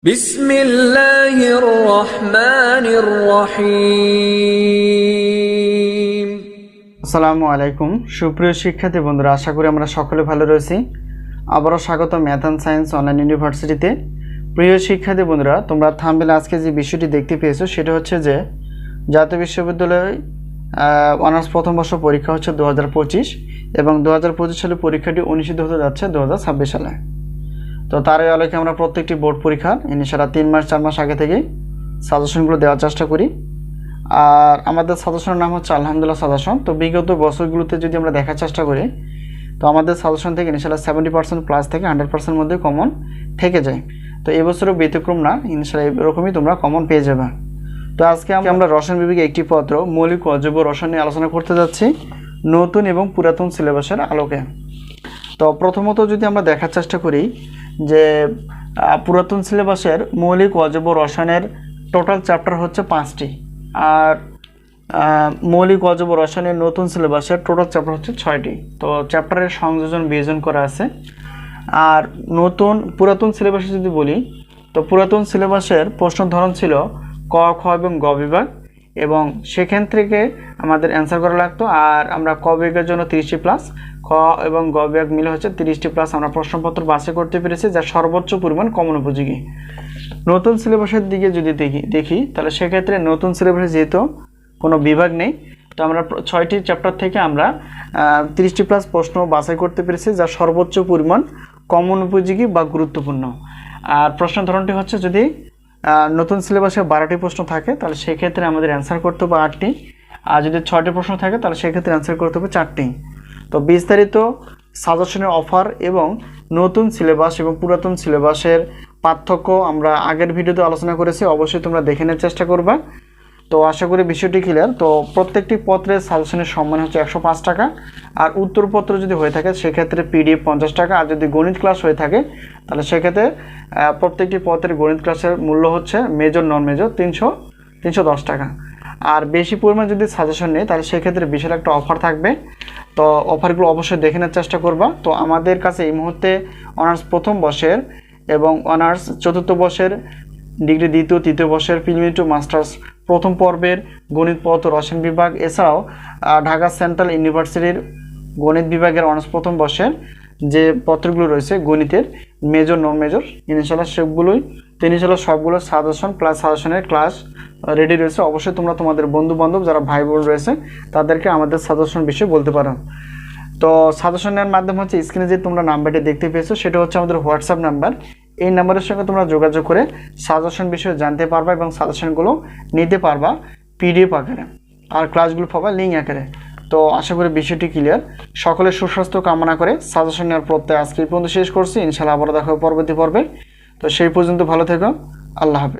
বিসমিল্লাহির রহমানির রহিম। আসসালামু আলাইকুম সুপ্রিয় শিক্ষার্থী বন্ধুরা, আশা করি আমরা সকলে ভালো রয়েছি। আবারও স্বাগত ম্যাথ অ্যান্ড সায়েন্স অনলাইন ইউনিভার্সিটিতে। প্রিয় শিক্ষার্থী বন্ধুরা, তোমরা থাম্বনেলে আজকে যে বিষয়টি দেখতে পেয়েছো সেটা হচ্ছে যে জাতীয় বিশ্ববিদ্যালয় অনার্স প্রথম বর্ষ পরীক্ষা হচ্ছে 2025 এবং 2025 সালে পরীক্ষাটি অনুষ্ঠিত হতে যাচ্ছে 2026 সালে। তো তার এই আলোকে আমরা প্রত্যেকটি বোর্ড পরীক্ষার ইনশাআল্লাহ 3 মাস 4 মাস আগে থেকে সাজেশনগুলো দেওয়ার চেষ্টা করি। আর আমাদের সাজেশনের নাম হচ্ছে আলহামদুলিল্লাহ সাজেশন। তো বিগত বছরগুলোতে যদি আমরা দেখার চেষ্টা করি তো আমাদের সাজেশন থেকে ইনশাআল্লাহ 70% প্লাস থেকে 100% মধ্যে কমন থেকে যায়। তো এবছরও ব্যতিক্রম না, ইনশাআল্লাহ এরকমই তোমরা কমন পেয়ে যাবে। তো আজকে আমরা রসায়ন বিভাগে একটি পত্র মৌলিক অজৈব রসায়ন নিয়ে আলোচনা করতে যাচ্ছি নতুন এবং পুরাতন সিলেবাসের আলোকে। তো প্রথমত যদি আমরা দেখার চেষ্টা করি যে পুরাতন সিলেবাসের মৌলিক অজৈব রসায়নের টোটাল চ্যাপ্টার হচ্ছে 5টি, আর মৌলিক অজৈব রসায়নের নতুন সিলেবাসের টোটাল চ্যাপ্টার হচ্ছে 6টি। তো চ্যাপ্টারের সংযোজন বিয়োজন করা আছে। আর পুরাতন সিলেবাসে যদি বলি তো পুরাতন সিলেবাসের প্রশ্ন ধরন ছিল ক, খ এবং গ বিভাগ, এবং সেখান থেকে আমাদের অ্যান্সার করা লাগতো। আর আমরা ক বিভাগের জন্য 30টি প্লাস, খ এবং গ বিভাগ মিলে হচ্ছে 30টি প্লাস আমরা প্রশ্নপত্র বাছাই করতে পেরেছি, যা সর্বোচ্চ পরিমাণ কমন উপযোগী। নতুন সিলেবাসের দিকে যদি দেখি তাহলে সেক্ষেত্রে নতুন সিলেবাসে যেহেতু কোনো বিভাগ নেই, তো আমরা 6টি চ্যাপ্টার থেকে আমরা 30টি প্লাস প্রশ্ন বাছাই করতে পেরেছি, যা সর্বোচ্চ পরিমাণ কমন উপযোগী বা গুরুত্বপূর্ণ। আর প্রশ্ন ধরনটি হচ্ছে যদি নতুন সিলেবাসে 12টি প্রশ্ন থাকে তাহলে সেক্ষেত্রে আমাদের অ্যান্সার করতে হবে 8টি, আর যদি 6টি প্রশ্ন থাকে তাহলে সেক্ষেত্রে অ্যান্সার করতে হবে 4টি। তো বিস্তারিত সাজেশনের অফার এবং নতুন সিলেবাস এবং পুরাতন সিলেবাসের পার্থক্য আমরা আগের ভিডিওতে আলোচনা করেছি, অবশ্যই তোমরা দেখে নেওয়ার চেষ্টা করবা। তো আশা করি বিষয়টি ক্লিয়ার। তো প্রত্যেকটি পত্রের সাজেশনের সম্মান হচ্ছে 105 টাকা, আর উত্তরপত্র যদি হয়ে থাকে সেক্ষেত্রে PDF 50 টাকা, আর যদি গণিত ক্লাস হয়ে থাকে তাহলে সেক্ষেত্রে প্রত্যেকটি পত্রের গণিত ক্লাসের মূল্য হচ্ছে মেজর নন মেজর 310 টাকা। আর বেশি পরিমাণ যদি সাজেশন নেই তাহলে সেক্ষেত্রে বিশাল একটা অফার থাকবে। তো অফারগুলো অবশ্যই দেখে নেওয়ার চেষ্টা করবা। তো আমাদের কাছে এই মুহূর্তে অনার্স প্রথম বর্ষের এবং অনার্স চতুর্থ বর্ষের, ডিগ্রি দ্বিতীয় তৃতীয় বর্ষের, প্রিলিমিনারি টু মাস্টার্স প্রথম পর্বের গণিত পত্র রসায়ন বিভাগ, এছাড়াও ঢাকা সেন্ট্রাল ইউনিভার্সিটির গণিত বিভাগের অনার্স প্রথম বর্ষের যে পত্রগুলো রয়েছে গণিতের মেজর নন মেজর, ইনশাআল্লাহ সবগুলো সাজেশন প্লাস সাজেশনের ক্লাস রেডি রয়েছে। অবশ্যই তোমরা তোমাদের বন্ধু বান্ধব যারা ভাই বোন রয়েছে তাদেরকে আমাদের সাজেশন বিষয়ে বলতে পারো। তো সাজেশনের মাধ্যম হচ্ছে স্ক্রিনে যে তোমরা নাম্বারটি দেখতে পেয়েছো সেটা হচ্ছে আমাদের হোয়াটসঅ্যাপ নাম্বার। এই নাম্বারের সঙ্গে তোমরা যোগাযোগ করে সাজেশন বিষয়ে জানতে পারবা এবং সাজেশনগুলো নিতে পারবা PDF আকারে, আর ক্লাসগুলো পাবা লিঙ্ক আকারে। তো আশা করি বিষয়টি ক্লিয়ার। সকলের সুস্বাস্থ্য কামনা করে সাজেশন নেওয়ার প্রত্যয় আজকে এই পর্যন্ত শেষ করছি। ইনশাআল্লাহ আবার দেখা হবে পরবর্তী পর্বে। তো সেই পর্যন্ত ভালো থেকো, আল্লাহ হাফেজ।